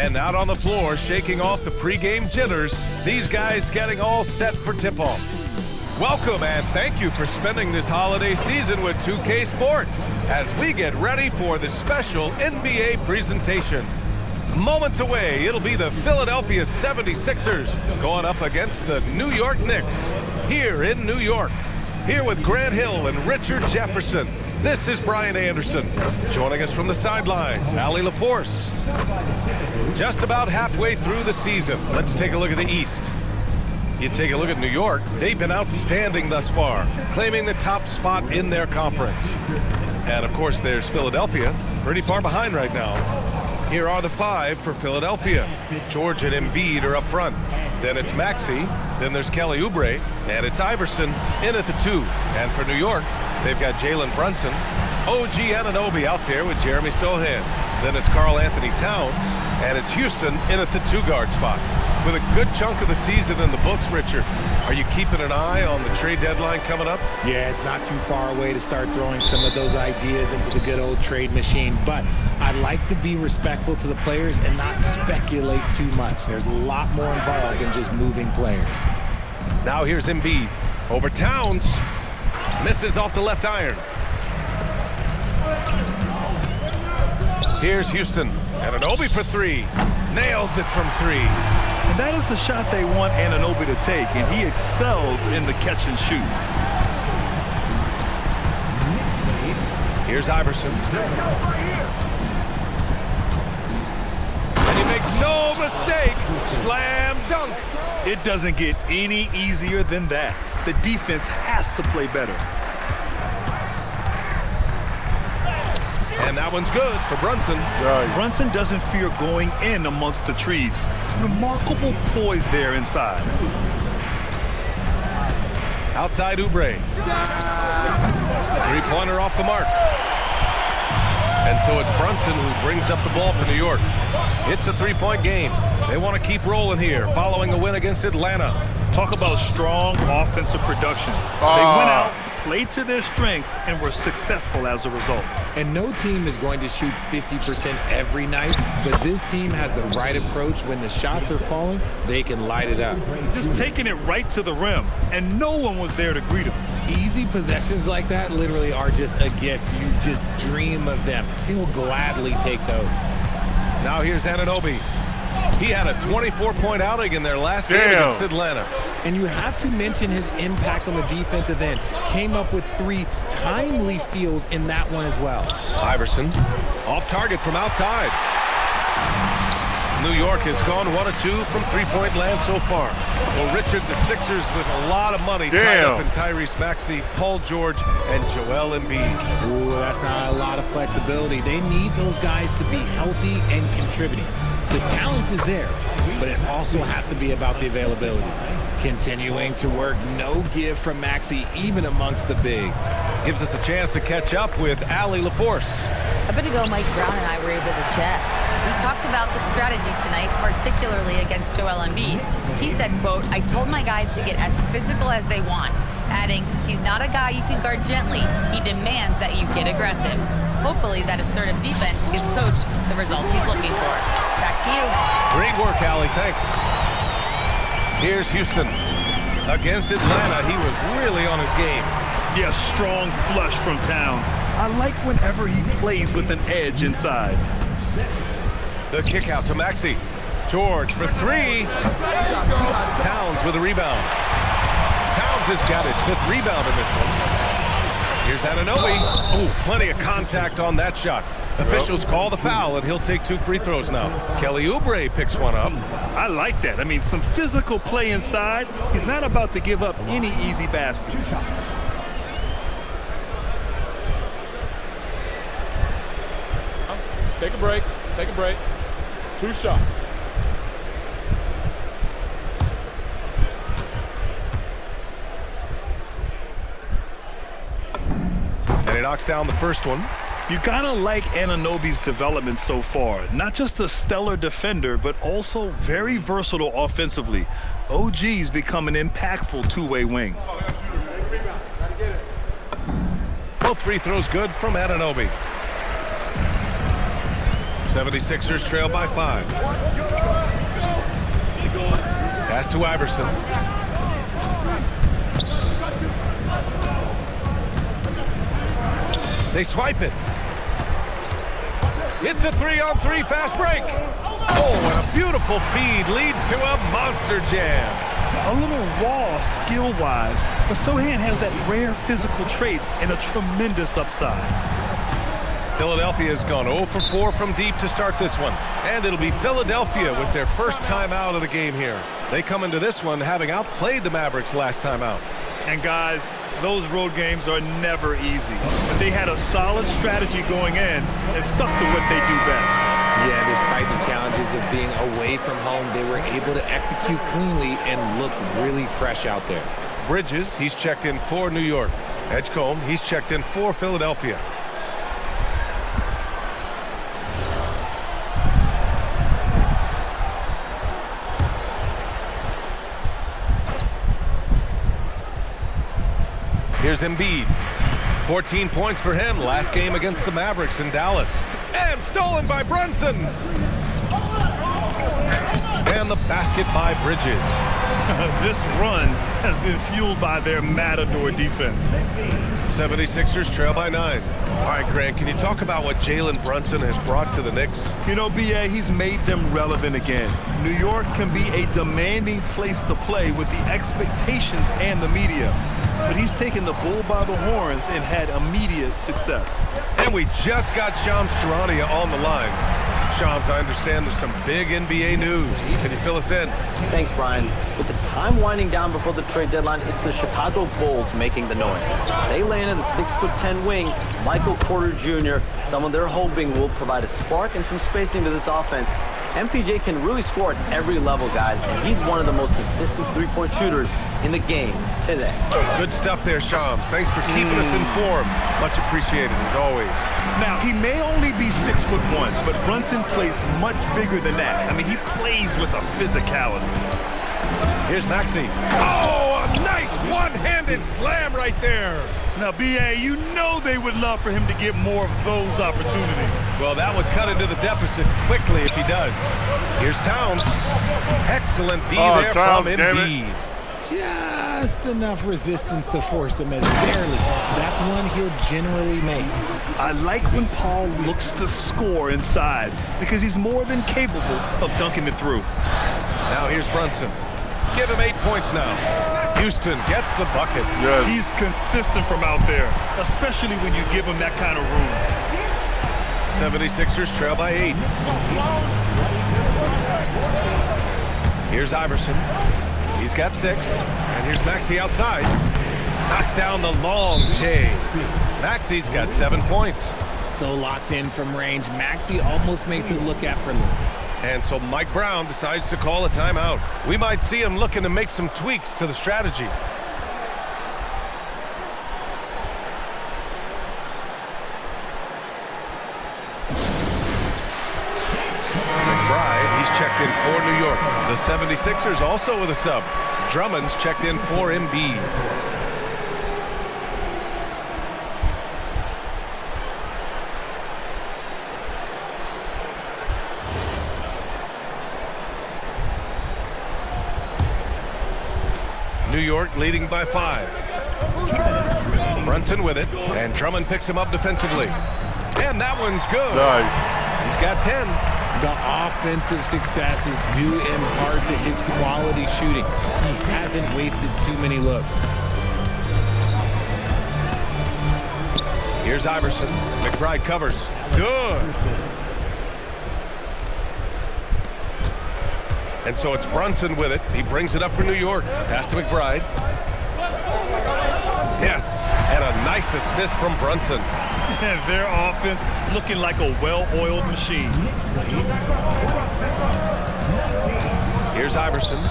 And out on the floor, shaking off the pregame jitters, these guys getting all set for tip-off. Welcome and thank you for spending this holiday season with 2K Sports as we get ready for the special NBA presentation. Moments away, it'll be the Philadelphia 76ers going up against the New York Knicks here in New York. Here with Grant Hill and Richard Jefferson, this is Brian Anderson. Joining us from the sidelines, Allie LaForce. Just about halfway through the season, let's take a look at the East. You take a look at New York, they've been outstanding thus far, claiming the top spot in their conference. And of course, there's Philadelphia, pretty far behind right now. Here are the five for Philadelphia. George and Embiid are up front. Then it's Maxey, then there's Kelly Oubre, and it's Iverson in at the 2. And for New York, they've got Jalen Brunson, OG Anunoby out there with Jeremy Sohan. Then it's Karl Anthony Towns, and it's Houston in at the 2-guard spot. With a good chunk of the season in the books, Richard, are you keeping an eye on the trade deadline coming up? Yeah, it's not too far away to start throwing some of those ideas into the good old trade machine, but I'd like to be respectful to the players and not speculate too much. There's a lot more involved than just moving players. Now here's Embiid. Over Towns. Misses off the left iron. Here's Houston. Anunoby for 3. Nails it from 3. And that is the shot they want Anunoby to take, and he excels in the catch and shoot. Here's Iverson. And he makes no mistake. Slam dunk. It doesn't get any easier than that. The defense has to play better. And that one's good for Brunson. Right. Brunson doesn't fear going in amongst the trees. Remarkable poise there inside. Outside Oubre. Three-pointer off the mark. And so it's Brunson who brings up the ball for New York. It's a 3-point game. They want to keep rolling here following a win against Atlanta. Talk about strong offensive production. They went out, played to their strengths, and were successful as a result. And no team is going to shoot 50% every night, but this team has the right approach. When the shots are falling, they can light it up. Just taking it right to the rim, and no one was there to greet him. Easy possessions like that literally are just a gift. You just dream of them. He'll gladly take those. Now here's Anunoby. He had a 24-point outing in their last game against Atlanta. And you have to mention his impact on the defensive end. Came up with 3 timely steals in that one as well. Iverson off target from outside. New York has gone 1 of 2 from 3-point land so far. Well, Richard, the Sixers with a lot of money tied up in Tyrese Maxey, Paul George, and Joel Embiid. Ooh, that's not a lot of flexibility. They need those guys to be healthy and contributing. The talent is there, but it also has to be about the availability. Continuing to work, no give from Maxey, even amongst the bigs. Gives us a chance to catch up with Allie LaForce. A bit ago, Mike Brown and I were able to chat. We talked about the strategy tonight, particularly against Joel Embiid. He said, quote, "I told my guys to get as physical as they want," adding, "He's not a guy you can guard gently. He demands that you get aggressive." Hopefully that assertive defense gets Coach the results he's looking for. Back to you. Great work, Allie. Thanks. Here's Houston. Against Atlanta, he was really on his game. Yeah, strong flush from Towns. I like whenever he plays with an edge inside. The kick out to Maxey. George for 3. Towns with a rebound. Towns has got his 5th rebound in this one. Here's Anunoby. Oh, plenty of contact on that shot. Officials call the foul, and he'll take 2 free throws now. Kelly Oubre picks one up. I like that. I mean, some physical play inside. He's not about to give up any easy baskets. Take a break. Take a break. 2 shots. And he knocks down the first one. You gotta like Anunoby's development so far. Not just a stellar defender, but also very versatile offensively. OG's become an impactful two-way wing. Both free throws good from Anunoby. 76ers trail by 5. Pass to Iverson. They swipe it. It's a 3-on-3 fast break. Oh, and a beautiful feed leads to a monster jam. A little raw skill-wise, but Sohan has that rare physical traits and a tremendous upside. Philadelphia has gone 0 for 4 from deep to start this one. And it'll be Philadelphia with their first time out of the game here. They come into this one having outplayed the Mavericks last time out. And guys, those road games are never easy. But they had a solid strategy going in and stuck to what they do best. Yeah, despite the challenges of being away from home, they were able to execute cleanly and look really fresh out there. Bridges, he's checked in for New York. Edgecombe, he's checked in for Philadelphia. Here's Embiid. 14 points for him last game against the Mavericks in Dallas. And stolen by Brunson. And the basket by Bridges. This run has been fueled by their Matador defense. 76ers trail by 9. All right, Grant, can you talk about what Jalen Brunson has brought to the Knicks? You know, B.A., he's made them relevant again. New York can be a demanding place to play with the expectations and the media. But he's taken the bull by the horns and had immediate success. And we just got Shams Charania on the line. Shams, I understand there's some big NBA news. Can you fill us in? Thanks, Brian. With the time winding down before the trade deadline, it's the Chicago Bulls making the noise. They landed a 6'10" wing, Michael Porter Jr., someone they're hoping will provide a spark and some spacing to this offense. MPJ can really score at every level, guys, and he's one of the most consistent three-point shooters in the game today. Good stuff there, Shams. Thanks for keeping us informed. Much appreciated, as always. Now, he may only be 6'1", but Brunson plays much bigger than that. I mean, he plays with a physicality. Here's Maxey. Oh, a nice one-handed slam right there. Now, B.A., you know they would love for him to get more of those opportunities. Well, that would cut into the deficit quickly if he does. Here's Towns. Excellent D there Towns, from Embiid. Just enough resistance to force them as barely. That's one he'll generally make. I like when Paul looks to score inside because he's more than capable of dunking it through. Now here's Brunson. Give him 8 points now. Houston gets the bucket. Yes. He's consistent from out there, especially when you give him that kind of room. 76ers trail by 8. Here's Iverson. He's got 6. And here's Maxey outside. Knocks down the long J. Maxey's got 7 points. So locked in from range, Maxey almost makes it look effortless. And so Mike Brown decides to call a timeout. We might see him looking to make some tweaks to the strategy. McBride, he's checked in for New York. The 76ers also with a sub. Drummond's checked in for Embiid. New York leading by 5. Brunson with it, and Drummond picks him up defensively. And that one's good. Nice. He's got 10. The offensive success is due in part to his quality shooting. He hasn't wasted too many looks. Here's Iverson. McBride covers. Good. And so it's Brunson with it. He brings it up for New York. Pass to McBride. Yes, and a nice assist from Brunson. And their offense looking like a well-oiled machine. Here's Iverson.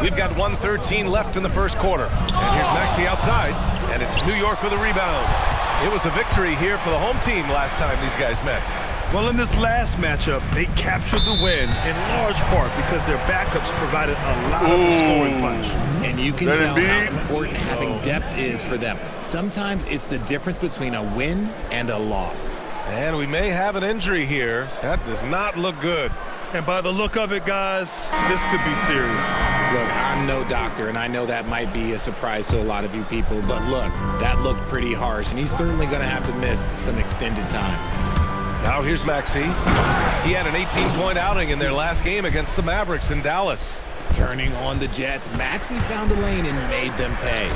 We've got 1:13 left in the first quarter. And here's Maxey outside, and it's New York with a rebound. It was a victory here for the home team last time these guys met. Well, in this last matchup, they captured the win in large part because their backups provided a lot of the scoring punch. And you can tell how important having depth is for them. Sometimes it's the difference between a win and a loss. And we may have an injury here. That does not look good. And by the look of it, guys, this could be serious. Look, I'm no doctor, and I know that might be a surprise to a lot of you people, but look, that looked pretty harsh, and he's certainly going to have to miss some extended time. Now here's Maxey. He had an 18-point outing in their last game against the Mavericks in Dallas. Turning on the Jets, Maxey found a lane and made them pay.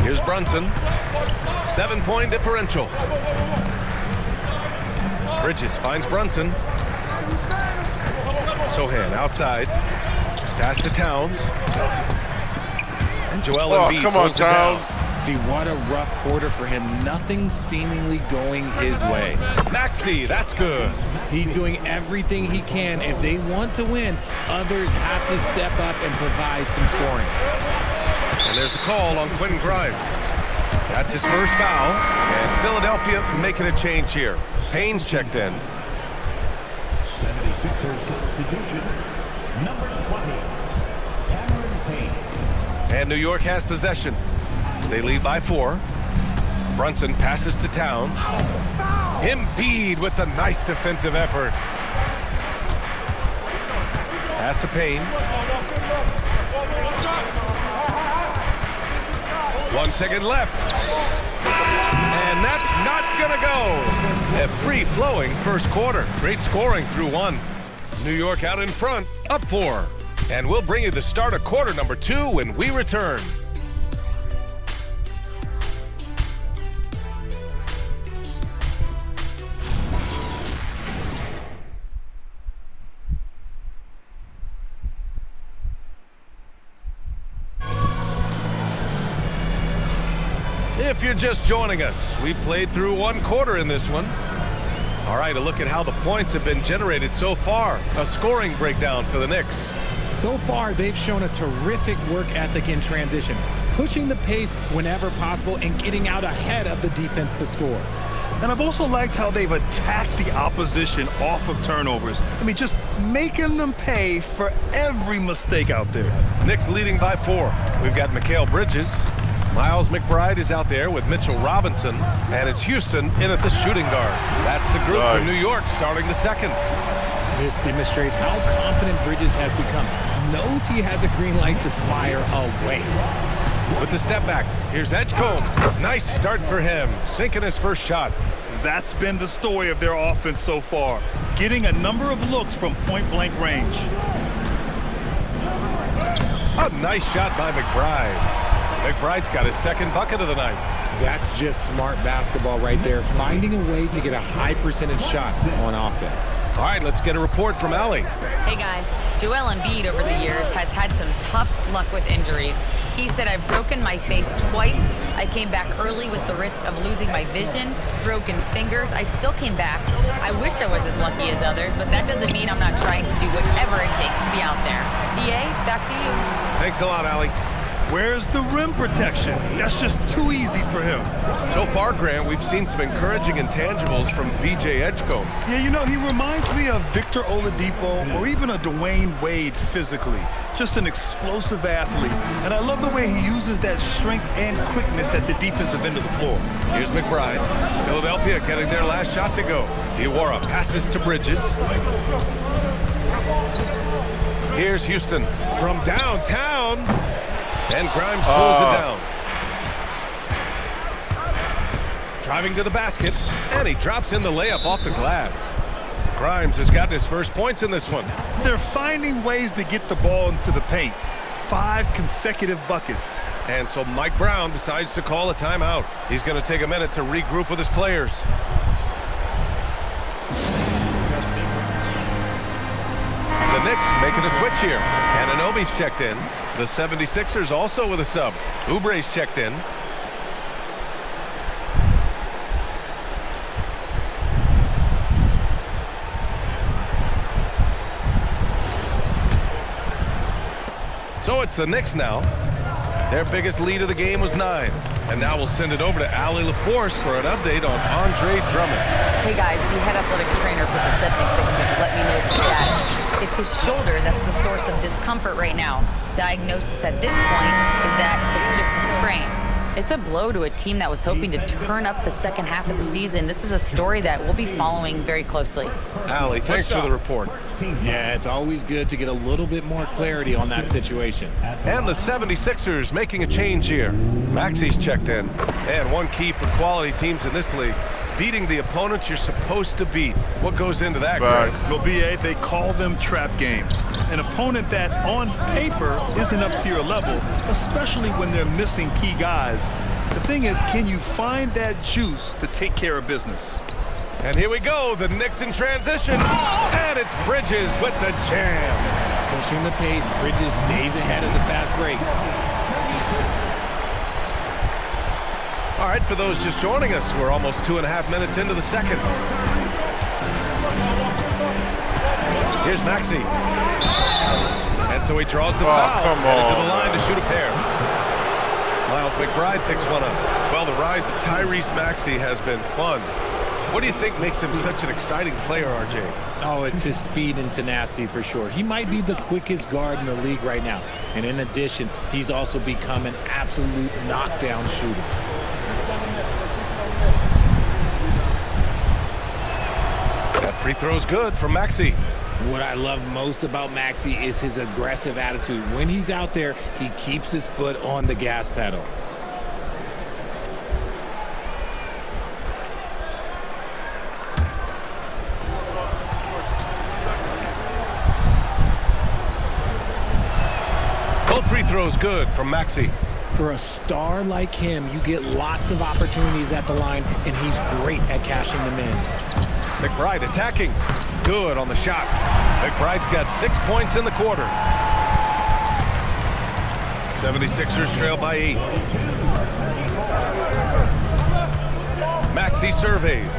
Here's Brunson. 7-point differential. Bridges finds Brunson. Sohan outside. Pass to Towns. And Joel Embiid come on, pulls it down. Towns. See, what a rough quarter for him. Nothing seemingly going his way. Maxey, that's good. He's doing everything he can. If they want to win, others have to step up and provide some scoring. And there's a call on Quentin Grimes. That's his first foul. And Philadelphia making a change here. Payne's checked in. 76ers substitution, number 20, Cameron Payne. And New York has possession. They lead by 4. Brunson passes to Towns. Embiid with the nice defensive effort. Pass to Payne. 1 second left. And that's not gonna go. A free-flowing first quarter. Great scoring through 1. New York out in front, up 4. And we'll bring you the start of quarter number 2 when we return. If you're just joining us, we played through 1 quarter in this one. All right, a look at how the points have been generated so far. A scoring breakdown for the Knicks. So far, they've shown a terrific work ethic in transition, pushing the pace whenever possible and getting out ahead of the defense to score. And I've also liked how they've attacked the opposition off of turnovers. I mean, just making them pay for every mistake out there. Knicks leading by 4. We've got Mikal Bridges. Miles McBride is out there with Mitchell Robinson, and it's Houston in at the shooting guard. That's the group for New York starting the second. This demonstrates how confident Bridges has become. Knows he has a green light to fire away. With the step back, here's Edgecombe. Nice start for him, sinking his first shot. That's been the story of their offense so far, getting a number of looks from point-blank range. A nice shot by McBride. McBride's got his second bucket of the night. That's just smart basketball right there, finding a way to get a high percentage shot on offense. All right, let's get a report from Allie. Hey guys, Joel Embiid over the years has had some tough luck with injuries. He said, I've broken my face twice. I came back early with the risk of losing my vision, broken fingers. I still came back. I wish I was as lucky as others, but that doesn't mean I'm not trying to do whatever it takes to be out there. EA, back to you. Thanks a lot, Allie. Where's the rim protection? That's just too easy for him. So far, Grant, we've seen some encouraging intangibles from VJ Edgecombe. Yeah, you know, he reminds me of Victor Oladipo or even a Dwayne Wade physically. Just an explosive athlete. And I love the way he uses that strength and quickness at the defensive end of the floor. Here's McBride. Philadelphia getting their last shot to go. Diawara passes to Bridges. Here's Houston from downtown. And Grimes pulls it down. Driving to the basket, and he drops in the layup off the glass. Grimes has gotten his first points in this one. They're finding ways to get the ball into the paint. 5 consecutive buckets. And so Mike Brown decides to call a timeout. He's going to take a minute to regroup with his players. The Knicks making a switch here. And Anunoby's checked in. The 76ers also with a sub. Oubre's checked in. So it's the Knicks now. Their biggest lead of the game was 9. And now we'll send it over to Allie LaForce for an update on Andre Drummond. Hey guys, the head athletic trainer for the 76ers let me know the status. It's his shoulder that's the source of discomfort right now. Diagnosis at this point is that it's just a sprain. It's a blow to a team that was hoping to turn up the second half of the season. This is a story that we'll be following very closely. Allie, thanks for the report. Yeah, it's always good to get a little bit more clarity on that situation. And the 76ers making a change here. Maxi's checked in. And one key for quality teams in this league, beating the opponents you're supposed to beat. What goes into that, Greg? Well, BA, they call them trap games. An opponent that, on paper, isn't up to your level, especially when they're missing key guys. The thing is, can you find that juice to take care of business? And here we go, the Knicks in transition. And it's Bridges with the jam. Pushing the pace, Bridges stays ahead of the fast break. All right, for those just joining us, we're almost 2.5 minutes into the second. Here's Maxey. And so he draws the foul. Headed to the line to shoot a pair. Miles McBride picks one up. Well, the rise of Tyrese Maxey has been fun. What do you think makes him such an exciting player, RJ? Oh, it's his speed and tenacity for sure. He might be the quickest guard in the league right now. And in addition, he's also become an absolute knockdown shooter. That free throw's good from Maxey. What I love most about Maxey is his aggressive attitude. When he's out there, he keeps his foot on the gas pedal. Both free throws good from Maxey. For a star like him, you get lots of opportunities at the line, and he's great at cashing them in. McBride attacking. Good on the shot. McBride's got 6 points in the quarter. 76ers trail by 8. Maxey surveys.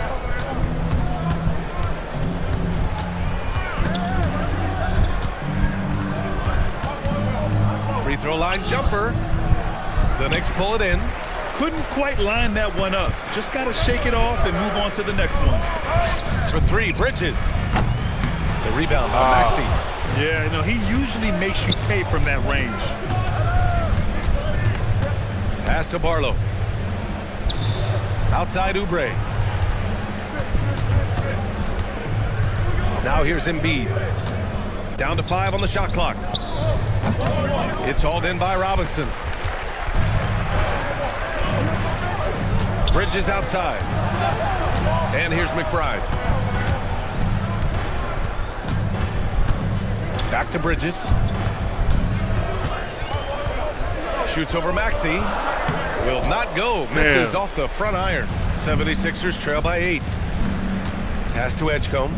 Free throw line jumper. The Knicks pull it in. Couldn't quite line that one up. Just got to shake it off and move on to the next one. For 3, Bridges. The rebound by Maxey. Yeah, no, he usually makes you pay from that range. Pass to Barlow. Outside Oubre. Now here's Embiid. Down to 5 on the shot clock. It's hauled in by Robinson. Bridges outside. And here's McBride. Back to Bridges. Shoots over Maxey. Will not go. Misses off the front iron. 76ers trail by 8. Pass to Edgecombe.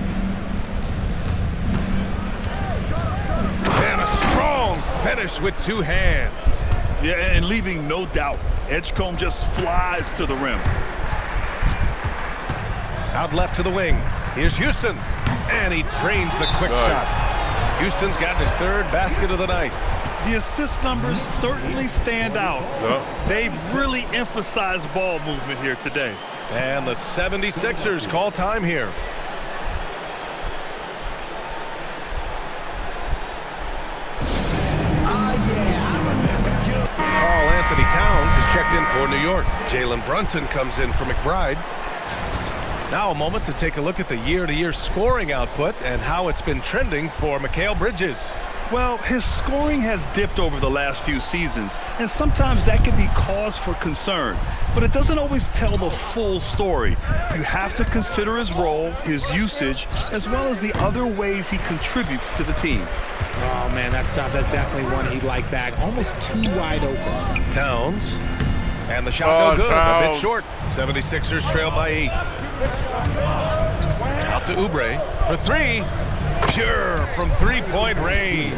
And a strong finish with 2 hands. Yeah, and leaving no doubt. Edgecombe just flies to the rim. Out left to the wing. Here's Houston. And he drains the quick shot. Houston's gotten his 3rd basket of the night. The assist numbers certainly stand out. They've really emphasized ball movement here today. And the 76ers call time here. Carl Anthony Towns has checked in for New York. Jalen Brunson comes in for McBride. Now a moment to take a look at the year-to-year scoring output and how it's been trending for Mikal Bridges. Well, his scoring has dipped over the last few seasons, and sometimes that can be cause for concern. But it doesn't always tell the full story. You have to consider his role, his usage, as well as the other ways he contributes to the team. Oh, man, that's tough. That's definitely one he'd like back. Almost too wide open. Towns. And the shot no good. A bit short. 76ers trail by 8. Out to Oubre for 3. Pure from 3-point range.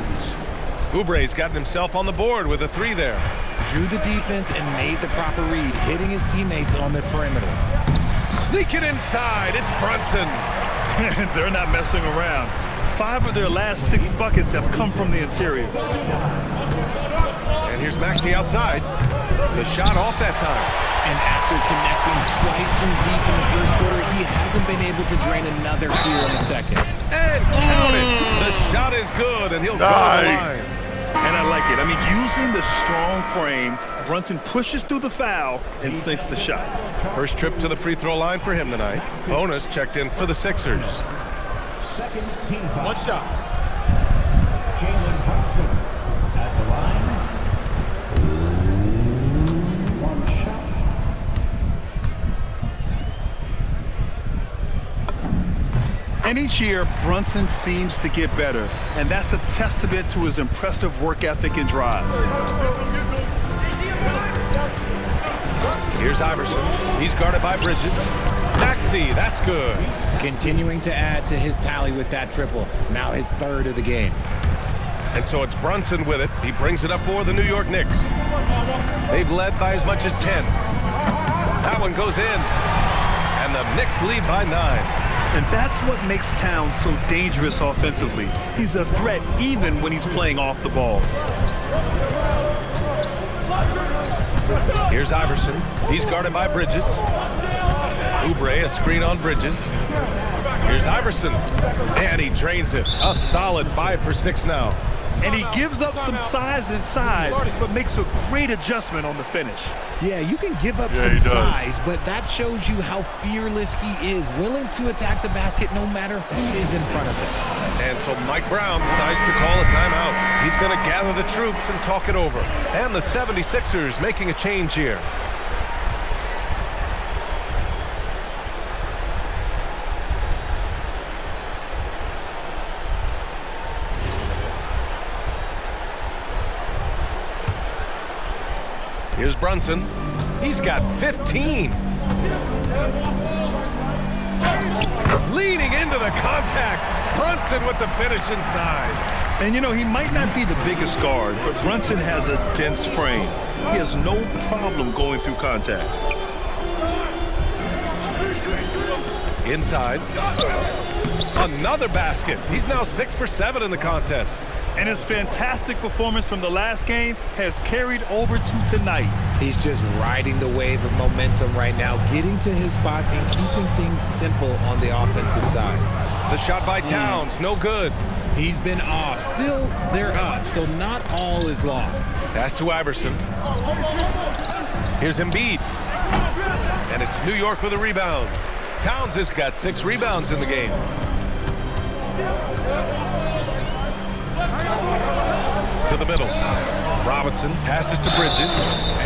Oubre's gotten himself on the board with a 3 there. Drew the defense and made the proper read, hitting his teammates on the perimeter. Sneak it inside. It's Brunson. They're not messing around. 5 of their last 6 buckets have come from the interior. And here's Maxey outside. The shot off that time. And after connecting twice from deep in the first quarter, he hasn't been able to drain another here in the second. And count it. The shot is good, and he'll go to the line. And I like it. I mean, using the strong frame, Brunson pushes through the foul and sinks the shot. First trip to the free throw line for him tonight. Bonus checked in for the Sixers. Second team foul. One shot. Jalen Brunson at the line. One shot. And each year, Brunson seems to get better, and that's a testament to his impressive work ethic and drive. Here's Iverson. He's guarded by Bridges. Maxey, that's good. Continuing to add to his tally with that triple. Now his third of the game. And so it's Brunson with it. He brings it up for the New York Knicks. They've led by as much as 10. That one goes in. And the Knicks lead by 9. And that's what makes Towns so dangerous offensively. He's a threat even when he's playing off the ball. Here's Iverson. He's guarded by Bridges. Oubre, a screen on Bridges. Here's Iverson. And he drains it. A solid 5 for 6 now. And he gives up some size inside, but makes a great adjustment on the finish. Yeah, you can give up some size, but that shows you how fearless he is, willing to attack the basket no matter who is in front of him. And so Mike Brown decides to call a timeout. He's going to gather the troops and talk it over. And the 76ers making a change here. Here's Brunson. He's got 15. Leading into the contact. Brunson with the finish inside. And, you know, he might not be the biggest guard, but Brunson has a dense frame. He has no problem going through contact. Inside. Another basket. He's now 6 for 7 in the contest. And his fantastic performance from the last game has carried over to tonight. He's just riding the wave of momentum right now, getting to his spots and keeping things simple on the offensive side. The shot by Towns, no good. He's been off. Still, they're up, so not all is lost. Pass to Iverson. Here's Embiid. And it's New York with a rebound. Towns has got 6 rebounds in the game. To the middle. Robinson passes to Bridges.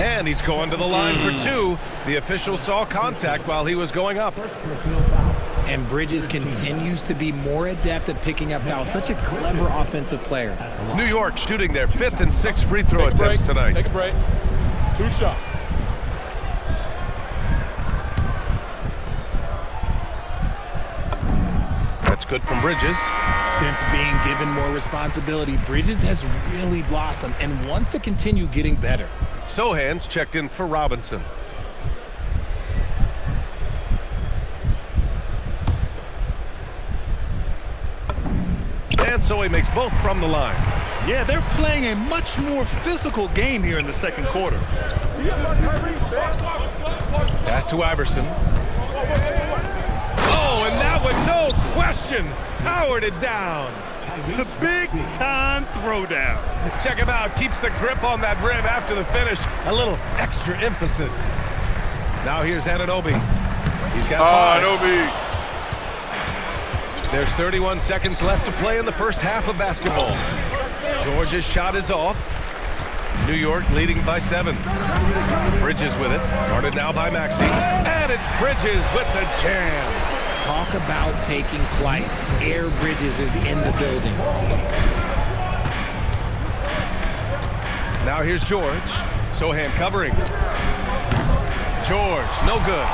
And he's going to the line for 2. The official saw contact while he was going up. And Bridges continues to be more adept at picking up fouls. Such a clever offensive player. New York shooting their 5th and 6th free throw attempts tonight. Take a break. 2 shots. That's good from Bridges. Since being given more responsibility, Bridges has really blossomed and wants to continue getting better. Sohan's checked in for Robinson. And so he makes both from the line. Yeah, they're playing a much more physical game here in the second quarter. Pass to Iverson. Oh, and that one, no question, powered it down. The big-time throwdown. Check him out. Keeps the grip on that rim after the finish. A little extra emphasis. Now here's Anunoby. He's got 5. Anunoby. There's 31 seconds left to play in the first half of basketball. Georgia's shot is off. New York leading by 7. Bridges with it. Guarded now by Maxey. And it's Bridges with the jam. Talk about taking flight. Air Bridges is in the building. Now here's George. Sohan covering. George, no good.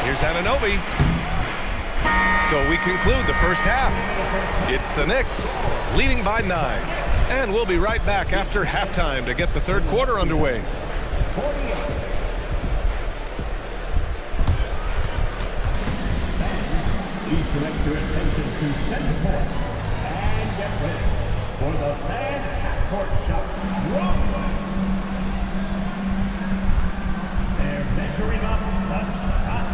Here's Anunoby. So we conclude the first half. It's the Knicks leading by 9. And we'll be right back after halftime to get the third quarter underway. Please direct your attention to center court and get ready. For the fan half-court shot, wrong. They're measuring up the shot.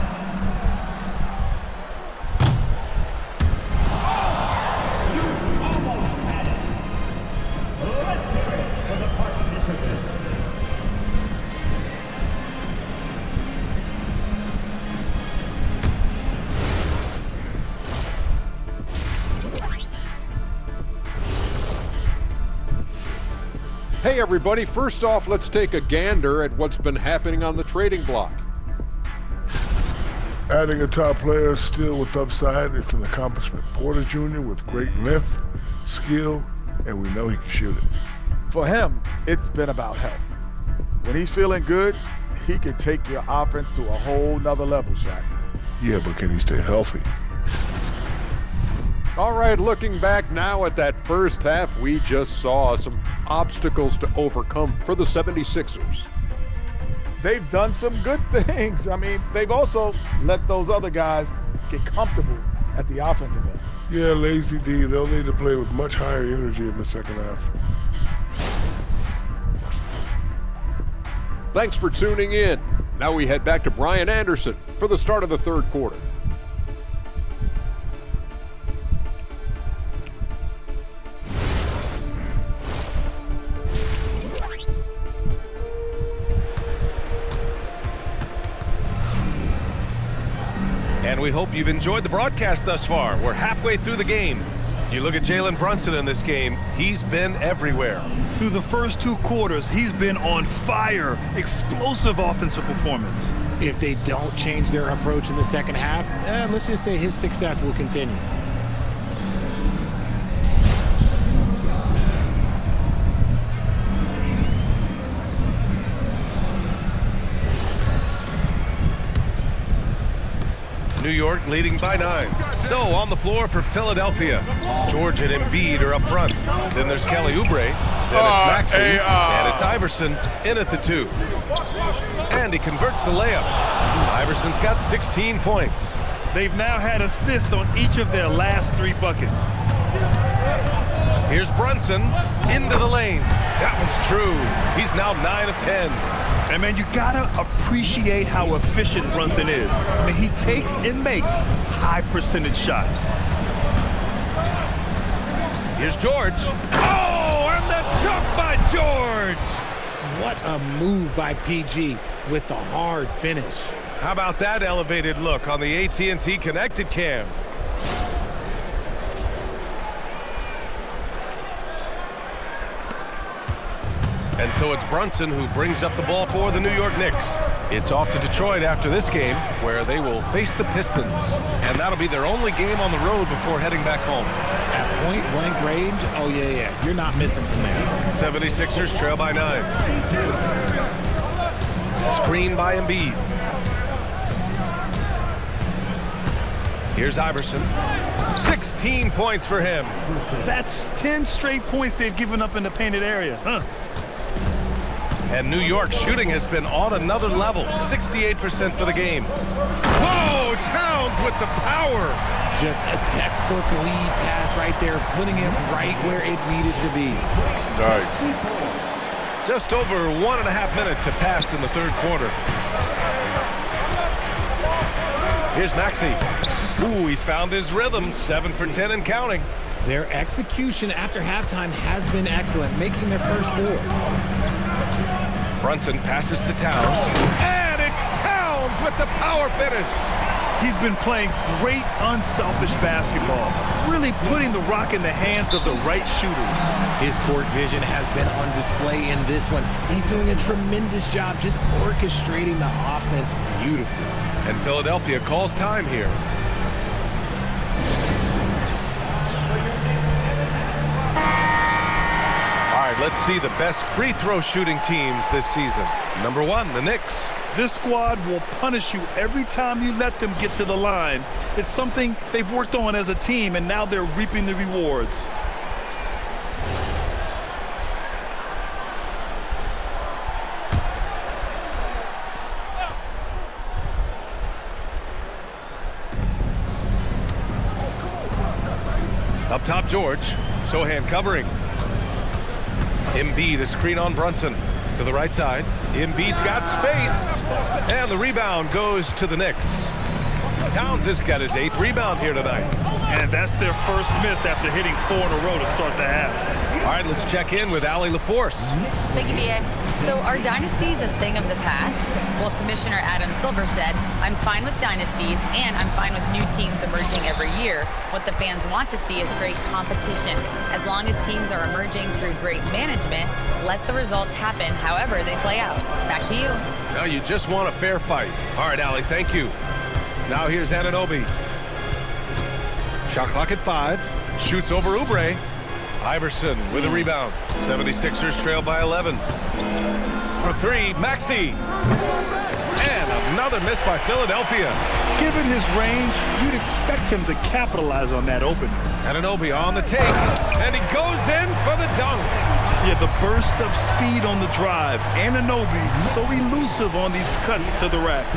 You almost had it. Let's hear it for the participant. Hey everybody, first off, let's take a gander at what's been happening on the trading block. Adding a top player still with upside is an accomplishment. Porter Jr. with great length, skill, and we know he can shoot it. For him, it's been about health. When he's feeling good, he can take your offense to a whole nother level, Shaq. Yeah, but can he stay healthy? All right, looking back now at that first half, we just saw some obstacles to overcome for the 76ers. They've done some good things. I mean, they've also let those other guys get comfortable at the offensive end. Yeah, Lazy D, they'll need to play with much higher energy in the second half. Thanks for tuning in. Now we head back to Brian Anderson for the start of the third quarter. And we hope you've enjoyed the broadcast thus far. We're halfway through the game. You look at Jalen Brunson in this game, he's been everywhere. Through the first 2 quarters, he's been on fire. Explosive offensive performance. If they don't change their approach in the second half, let's just say his success will continue. New York leading by 9. So on the floor for Philadelphia, George and Embiid are up front. Then there's Kelly Oubre. Then it's Maxey. And it's Iverson in at the 2. And he converts the layup. Iverson's got 16 points. They've now had assists on each of their last 3 buckets. Here's Brunson into the lane. That one's true. He's now 9 of 10. And man, you gotta appreciate how efficient Brunson is. I mean, he takes and makes high percentage shots. Here's George. Oh, and the dunk by George. What a move by PG with the hard finish. How about that elevated look on the AT&T connected cam? And so it's Brunson who brings up the ball for the New York Knicks. It's off to Detroit after this game, where they will face the Pistons. And that'll be their only game on the road before heading back home. At point-blank range, oh yeah, you're not missing from there. 76ers trail by 9. Screen by Embiid. Here's Iverson. 16 points for him. That's 10 straight points they've given up in the painted area, huh? And New York shooting has been on another level, 68% for the game. Whoa, Towns with the power. Just a textbook lead pass right there, putting it right where it needed to be. Nice. Just over 1.5 minutes have passed in the third quarter. Here's Maxey. Ooh, he's found his rhythm, 7 for 10 and counting. Their execution after halftime has been excellent, making their first 4. Brunson passes to Towns. And it's Towns with the power finish. He's been playing great, unselfish basketball, really putting the rock in the hands of the right shooters. His court vision has been on display in this one. He's doing a tremendous job just orchestrating the offense beautifully. And Philadelphia calls time here. All right, let's see the best free throw shooting teams this season. Number 1, the Knicks. This squad will punish you every time you let them get to the line. It's something they've worked on as a team, and now they're reaping the rewards. Up top, George. Sohan covering. Embiid, a screen on Brunson. To the right side. Embiid's got space. And the rebound goes to the Knicks. Towns has got his 8th rebound here tonight. And that's their first miss after hitting 4 in a row to start the half. All right, let's check in with Allie LaForce. Thank you, B.A. So are dynasties a thing of the past? Well, Commissioner Adam Silver said, I'm fine with dynasties and I'm fine with new teams emerging every year. What the fans want to see is great competition. As long as teams are emerging through great management, let the results happen however they play out. Back to you. Now you just want a fair fight. All right, Allie, thank you. Now here's Anunoby. Shot clock at 5. Shoots over Oubre. Iverson with a rebound. 76ers trail by 11. For 3, Maxey. And another miss by Philadelphia. Given his range, you'd expect him to capitalize on that opening. Anunoby on the take. And he goes in for the dunk. Yeah, the burst of speed on the drive. Anunoby so elusive on these cuts to the rack.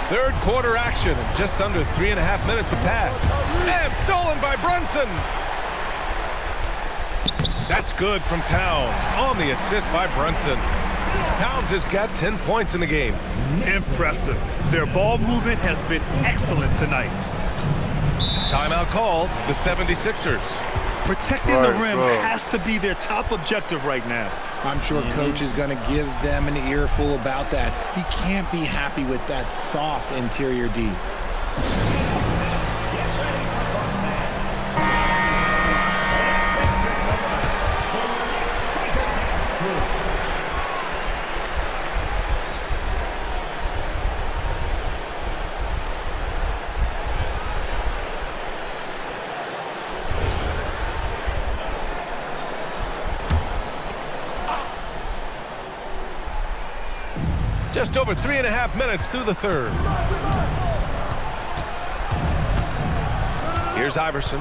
Third quarter action, and just under 3.5 minutes have passed. And stolen by Brunson. That's good from Towns on the assist by Brunson. Towns has got 10 points in the game. Impressive. Their ball movement has been excellent tonight. Timeout called, the 76ers. Protecting the rim has to be their top objective right now. I'm sure Coach is going to give them an earful about that. He can't be happy with that soft interior D. Just over 3.5 minutes through the third. Here's Iverson.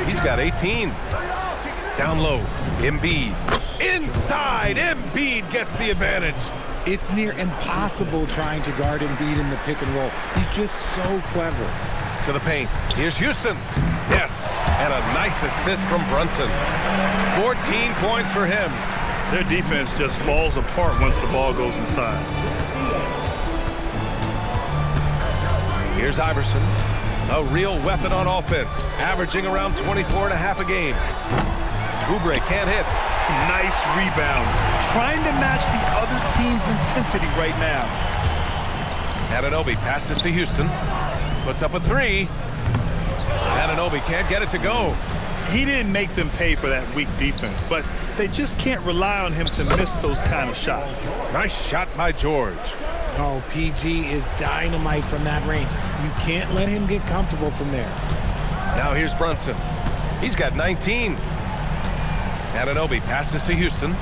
He's got 18. Down low, Embiid. Inside, Embiid gets the advantage. It's near impossible trying to guard Embiid in the pick and roll. He's just so clever. To the paint. Here's Houston. Yes, and a nice assist from Brunson. 14 points for him. Their defense just falls apart once the ball goes inside. Here's Iverson, a real weapon on offense, averaging around 24.5 a game. Oubre can't hit. Nice rebound. Trying to match the other team's intensity right now. Anunoby passes to Houston, puts up a 3. Anunoby can't get it to go. He didn't make them pay for that weak defense, but they just can't rely on him to miss those kind of shots. Nice shot by George. Oh, PG is dynamite from that range. You can't let him get comfortable from there. Now here's Brunson. He's got 19. Anunoby passes to Houston.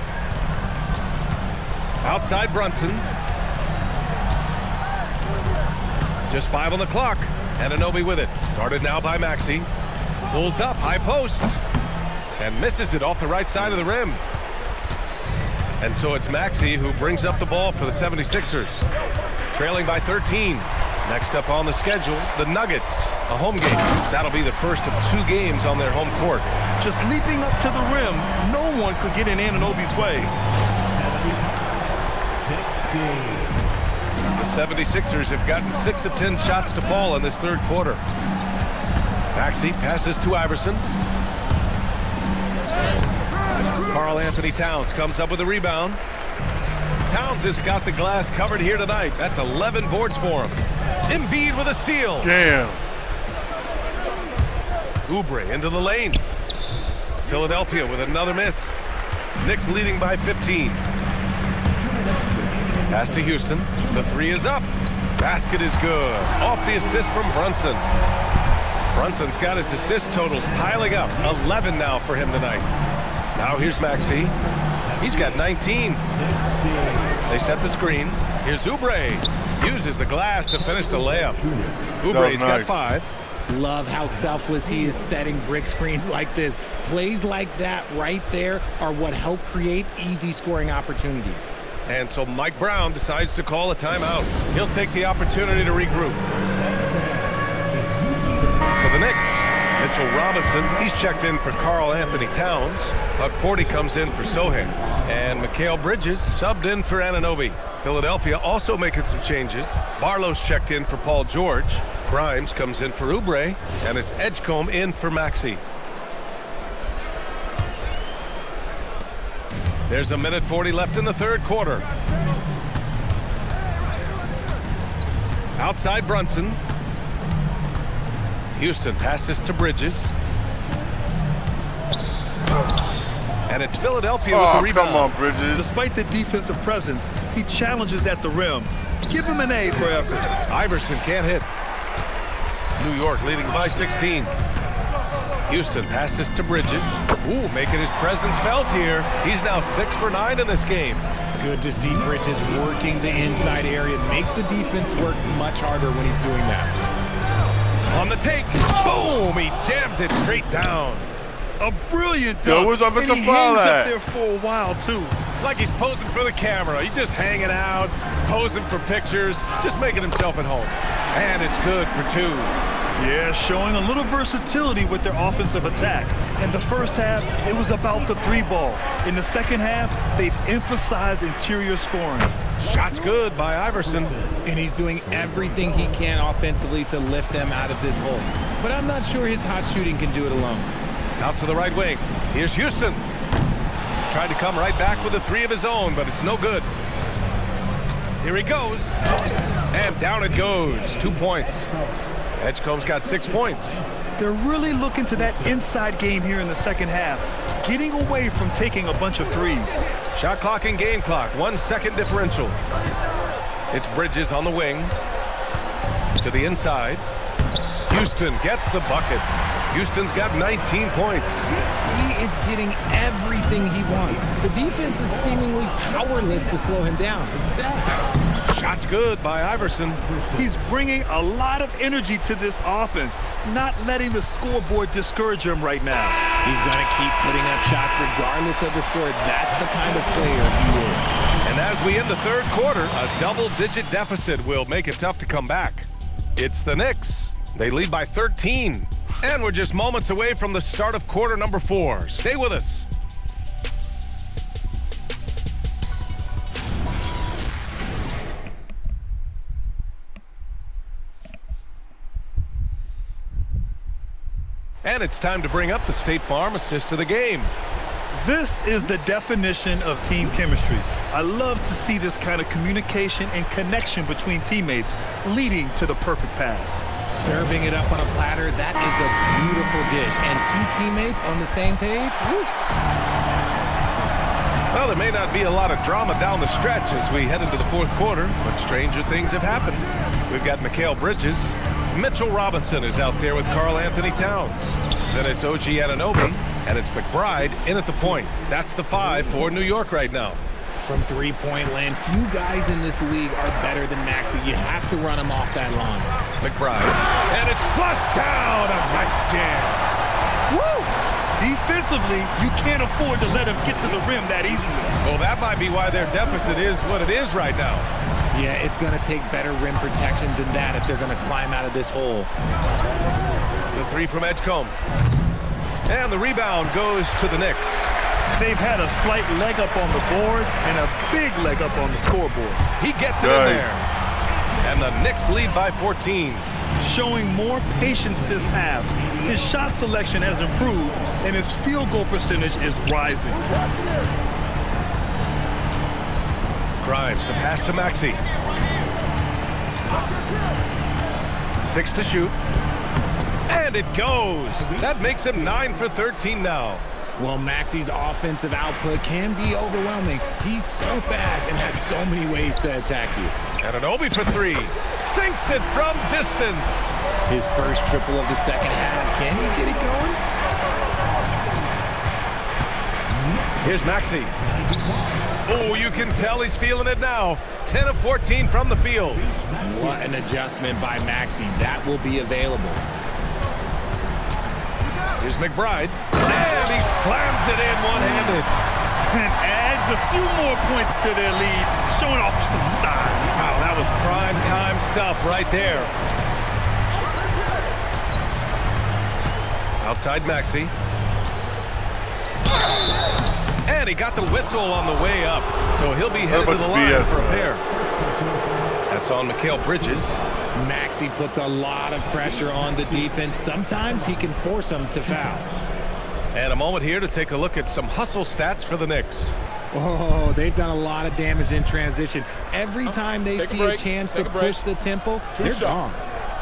Outside Brunson. Just 5 on the clock. Anunoby with it. Guarded now by Maxey. Pulls up, high post. And misses it off the right side of the rim. And so it's Maxey who brings up the ball for the 76ers. Trailing by 13. Next up on the schedule, the Nuggets. A home game. That'll be the first of 2 games on their home court. Just leaping up to the rim, no one could get in Anunoby's way. The 76ers have gotten 6 of 10 shots to fall in this third quarter. Maxey passes to Iverson. Karl Anthony Towns comes up with a rebound. Towns has got the glass covered here tonight. That's 11 boards for him. Embiid with a steal. Damn. Oubre into the lane. Philadelphia with another miss. Knicks leading by 15. Pass to Houston. The 3 is up. Basket is good. Off the assist from Brunson. Brunson's got his assist totals piling up. 11 now for him tonight. Now here's Maxey. He's got 19. They set the screen. Here's Oubre. Uses the glass to finish the layup. Oubre's got 5. Love how selfless he is setting brick screens like this. Plays like that right there are what help create easy scoring opportunities. And so Mike Brown decides to call a timeout. He'll take the opportunity to regroup. For the Knicks, Mitchell Robinson, he's checked in for Karl Anthony Towns. Buck Porty comes in for Sohan. And Mikal Bridges subbed in for Anunoby. Philadelphia also making some changes. Barlow's checked in for Paul George. Grimes comes in for Oubre. And it's Edgecombe in for Maxey. There's a minute 40 left in the third quarter. Outside Brunson. Houston passes to Bridges. And it's Philadelphia with the rebound. Come on, Bridges. Despite the defensive presence, he challenges at the rim. Give him an A for effort. Iverson can't hit. New York leading by 16. Houston passes to Bridges. Ooh, making his presence felt here. He's now 6 for 9 in this game. Good to see Bridges working the inside area. Makes the defense work much harder when he's doing that. On the take. Boom! He jams it straight down. A brilliant dunk. where's offensive and he foul hangs at? up there for a while, too. Like he's posing for the camera. He's just hanging out, posing for pictures, just making himself at home. And it's good for 2. Yeah, showing a little versatility with their offensive attack. In the first half, it was about the 3 ball. In the second half, they've emphasized interior scoring. Shot's good by Iverson. And he's doing everything he can offensively to lift them out of this hole. But I'm not sure his hot shooting can do it alone. Out to the right wing. Here's Houston. Tried to come right back with a 3 of his own, but it's no good. Here he goes. And down it goes. 2 points. Edgecombe's got 6 points. They're really looking to that inside game here in the second half, getting away from taking a bunch of threes. Shot clock and game clock, 1 second differential. It's Bridges on the wing. To the inside. Houston gets the bucket. Houston's got 19 points. He is getting everything he wants. The defense is seemingly powerless to slow him down. It's sad. Shot's good by Iverson. He's bringing a lot of energy to this offense, not letting the scoreboard discourage him right now. He's going to keep putting up shots regardless of the score. That's the kind of player he is. And as we end the third quarter, a double-digit deficit will make it tough to come back. It's the Knicks. They lead by 13. And we're just moments away from the start of quarter number 4. Stay with us. And it's time to bring up the State Farm assist of the game. This is the definition of team chemistry. I love to see this kind of communication and connection between teammates leading to the perfect pass. Serving it up on a platter, that is a beautiful dish. And 2 teammates on the same page, woo. Well, there may not be a lot of drama down the stretch as we head into the fourth quarter, but stranger things have happened. We've got Mikal Bridges. Mitchell Robinson is out there with Karl Anthony Towns. Then it's OG Anunoby, and it's McBride in at the point. That's the 5 for New York right now. From three-point land, few guys in this league are better than Maxey. You have to run him off that line. McBride, and it's flushed down. A nice jam. Woo! Defensively, you can't afford to let him get to the rim that easily. Well, that might be why their deficit is what it is right now. Yeah, it's going to take better rim protection than that if they're going to climb out of this hole. The 3 from Edgecombe. And the rebound goes to the Knicks. They've had a slight leg up on the boards and a big leg up on the scoreboard. He gets it in there. And the Knicks lead by 14. Showing more patience this half. His shot selection has improved, and his field goal percentage is rising. Grimes, the pass to Maxey. 6 to shoot. And it goes. That makes him 9 for 13 now. Well, Maxey's offensive output can be overwhelming. He's so fast and has so many ways to attack you. Anunoby for 3. Sinks it from distance. His first triple of the second half. Can he get it going? Here's Maxey. Oh, you can tell he's feeling it now. 10 of 14 from the field. What an adjustment by Maxey. That will be available. Here's McBride. And he slams it in one-handed. And adds a few more points to their lead, showing off some style. Wow, that was prime time stuff right there. Outside Maxey. And he got the whistle on the way up, so he'll be headed to the line for a pair. That's on Mikal Bridges. Maxey puts a lot of pressure on the defense. Sometimes he can force them to foul. And a moment here to take a look at some hustle stats for the Knicks. Oh, they've done a lot of damage in transition. Every time they see a chance to push the tempo, they're gone.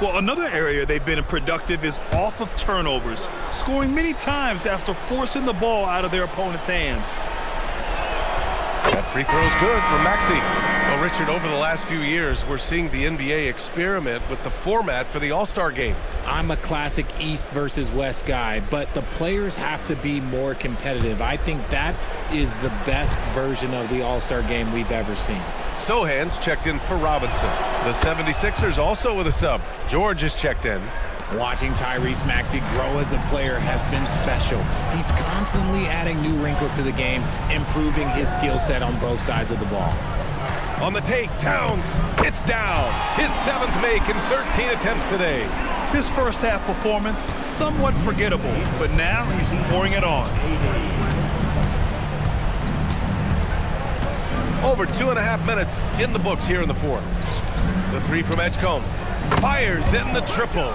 Well, another area they've been productive is off of turnovers, scoring many times after forcing the ball out of their opponent's hands. That free throw's good for Maxey. Well, Richard, over the last few years, we're seeing the NBA experiment with the format for the All-Star game. I'm a classic East versus West guy, but the players have to be more competitive. I think that is the best version of the All-Star game we've ever seen. Sohan's checked in for Robinson. The 76ers also with a sub. George is checked in. Watching Tyrese Maxey grow as a player has been special. He's constantly adding new wrinkles to the game, improving his skill set on both sides of the ball. On the take, Towns, it's down. His 7th make in 13 attempts today. His first half performance, somewhat forgettable, but now he's pouring it on. Over 2.5 minutes in the books here in the fourth. The three from Edgecombe. Fires in the triple.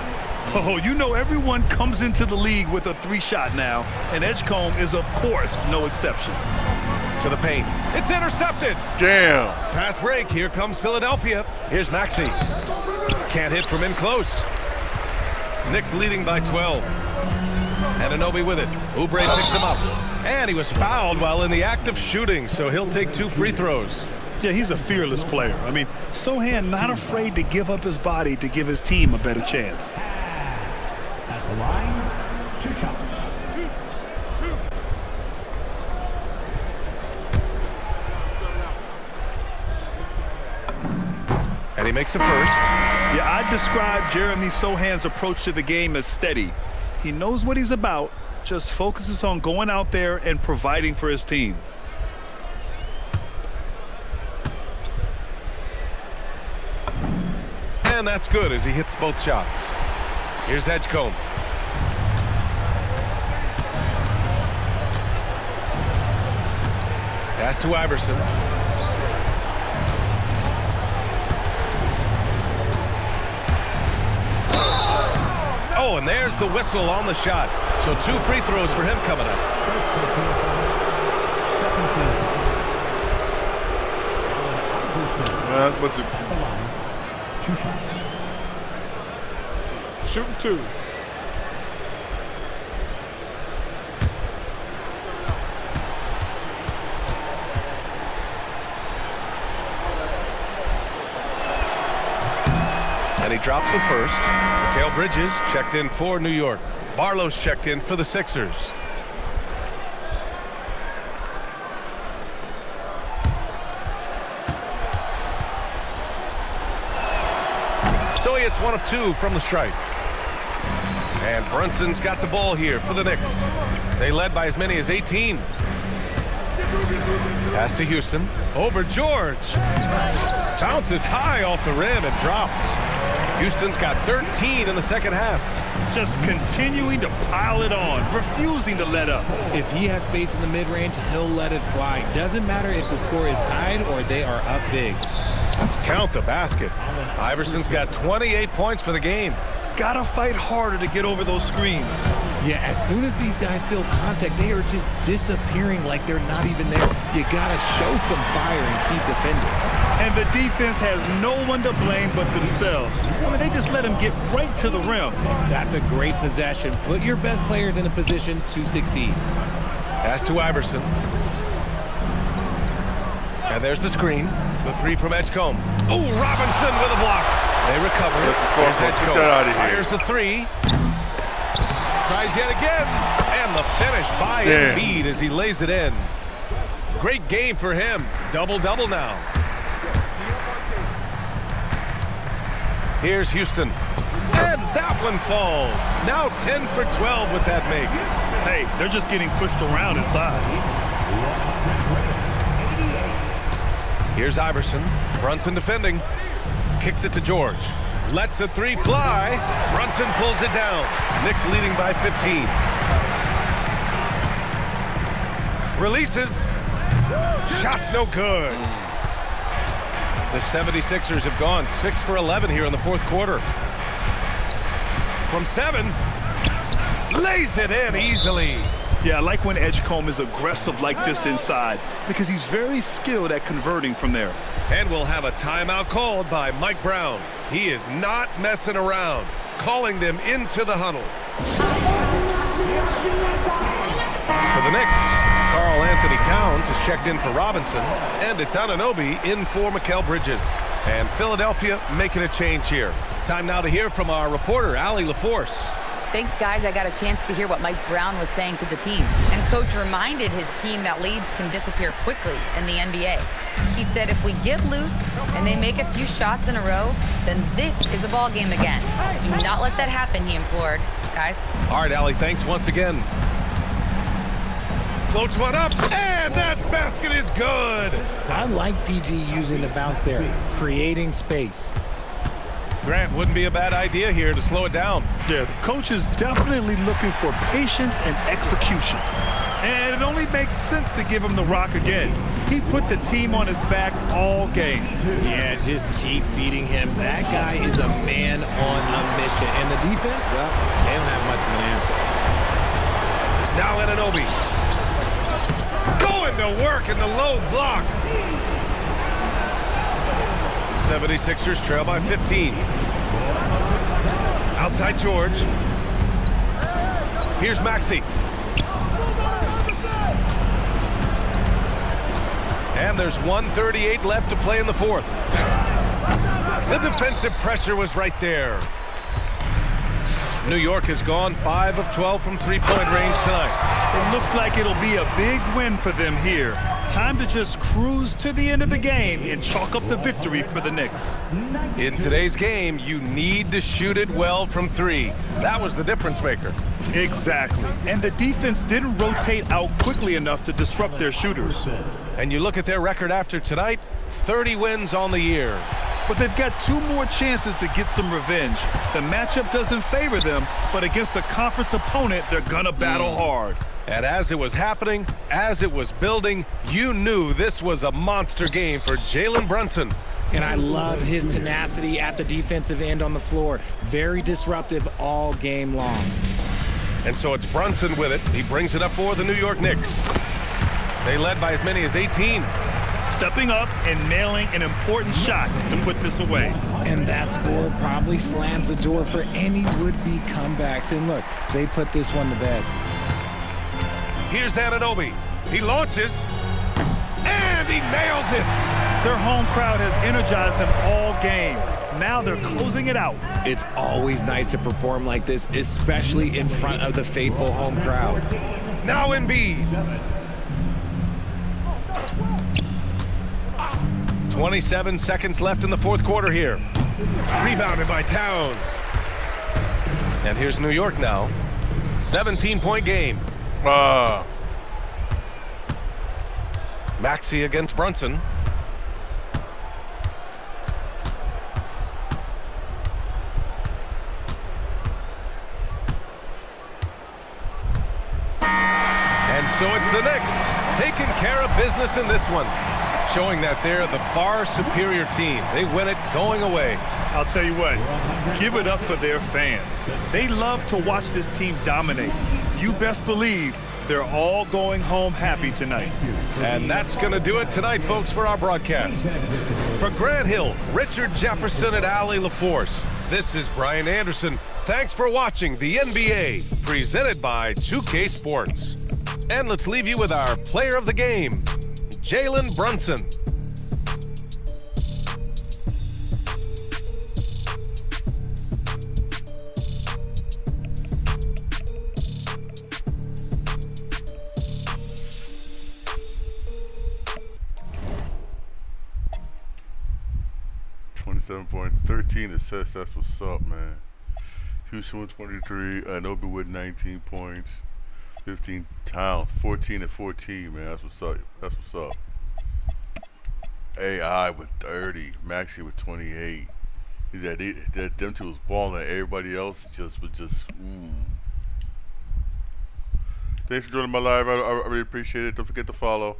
Oh, you know everyone comes into the league with a three-shot now, and Edgecombe is, of course, no exception. To the paint. It's intercepted. Damn. Fast break. Here comes Philadelphia. Here's Maxey. Can't hit from in close. Knicks leading by 12. Anunoby with it. Oubre picks him up. And he was fouled while in the act of shooting, so he'll take 2 free throws. Yeah, he's a fearless player. I mean, Sohan not afraid to give up his body to give his team a better chance. At the line, 2 shots. And he makes a first. Yeah, I'd describe Jeremy Sohan's approach to the game as steady. He knows what he's about, just focuses on going out there and providing for his team. And that's good as he hits both shots. Here's Edgecombe. Pass to Iverson. Oh, and there's the whistle on the shot. So 2 free throws for him coming up. What's it? 2 shots. Shooting 2. And he drops the first. Mikal Bridges checked in for New York. Barlow's checked in for the Sixers. So he hits 1 of 2 from the stripe. And Brunson's got the ball here for the Knicks. They led by as many as 18. Pass to Houston. Over George. Bounces high off the rim and drops. Houston's got 13 in the second half. Just continuing to pile it on, refusing to let up. If he has space in the mid-range, he'll let it fly. Doesn't matter if the score is tied or they are up big. Count the basket. Iverson's got 28 points for the game. Gotta fight harder to get over those screens. Yeah, as soon as these guys feel contact, they are just disappearing like they're not even there. You gotta show some fire and keep defending. And the defense has no one to blame but themselves. I mean, they just let them get right to the rim. That's a great possession. Put your best players in a position to succeed. Pass to Iverson. And there's the screen. The 3 from Edgecombe. Oh, Robinson with a block. They recover. There's Edgecombe. Get that out of here. Fires the 3. Tries yet again. And the finish by Embiid as he lays it in. Great game for him. Double-double now. Here's Houston. And that one falls. Now 10 for 12 with that make. Hey, they're just getting pushed around inside. Here's Iverson. Brunson defending. Kicks it to George. Lets the three fly. Brunson pulls it down. Knicks leading by 15. Releases. Shot's no good. The 76ers have gone 6 for 11 here in the fourth quarter. From 7. Lays it in easily. Yeah, I like when Edgecombe is aggressive like this inside because he's very skilled at converting from there. And we'll have a timeout called by Mike Brown. He is not messing around, calling them into the huddle. For the Knicks, Karl Anthony Towns has checked in for Robinson, and it's Anunoby in for Mikal Bridges. And Philadelphia making a change here. Time now to hear from our reporter, Allie LaForce. Thanks, guys. I got a chance to hear what Mike Brown was saying to the team. And Coach reminded his team that leads can disappear quickly in the NBA. He said if we get loose and they make a few shots in a row, then this is a ball game again. Do not let that happen, he implored. Guys? All right, Allie, thanks once again. Floats one up, and that basket is good. I like PG using the bounce there, creating space. Grant, wouldn't be a bad idea here to slow it down. Yeah, the coach is definitely looking for patience and execution. And it only makes sense to give him the rock again. He put the team on his back all game. Yeah, just keep feeding him. That guy is a man on a mission. And the defense, well, they don't have much of an answer. Now Anunoby. Going to work in the low block. 76ers trail by 15. Outside George. Here's Maxey. And there's 1:38 left to play in the fourth. The defensive pressure was right there. New York has gone 5 of 12 from three-point range tonight. It looks like it'll be a big win for them here. Time to just cruise to the end of the game and chalk up the victory for the Knicks. In today's game, you need to shoot it well from 3. That was the difference maker. Exactly. And the defense didn't rotate out quickly enough to disrupt their shooters. And you look at their record after tonight, 30 wins on the year. But they've got 2 more chances to get some revenge. The matchup doesn't favor them, but against a conference opponent, they're gonna battle hard. And as it was happening, as it was building, you knew this was a monster game for Jalen Brunson. And I love his tenacity at the defensive end on the floor. Very disruptive all game long. And so it's Brunson with it. He brings it up for the New York Knicks. They led by as many as 18. Stepping up and nailing an important shot to put this away. And that score probably slams the door for any would-be comebacks. And look, they put this one to bed. Here's Anunoby. He launches, and he nails it. Their home crowd has energized them all game. Now they're closing it out. It's always nice to perform like this, especially in front of the faithful home crowd. Now Embiid. 27 seconds left in the fourth quarter here. Rebounded by Towns. And here's New York now. 17-point game. Maxey against Brunson. And so it's the Knicks taking care of business in this one, showing that they're the far superior team. They win it going away. I'll tell you what, give it up for their fans. They love to watch this team dominate. You best believe they're all going home happy tonight. And that's going to do it tonight, folks, for our broadcast. For Grant Hill, Richard Jefferson, and Allie LaForce, this is Brian Anderson. Thanks for watching the NBA, presented by 2K Sports. And let's leave you with our player of the game, Jalen Brunson. Points, 13 assists. That's what's up, man. Houston with 23. Anunoby with 19 points. 15 Towns, 14 and 14, man. That's what's up. That's what's up. AI with 30. Maxey with 28. that them two was balling. Everybody else just was just. Thanks for joining my live. I really appreciate it. Don't forget to follow.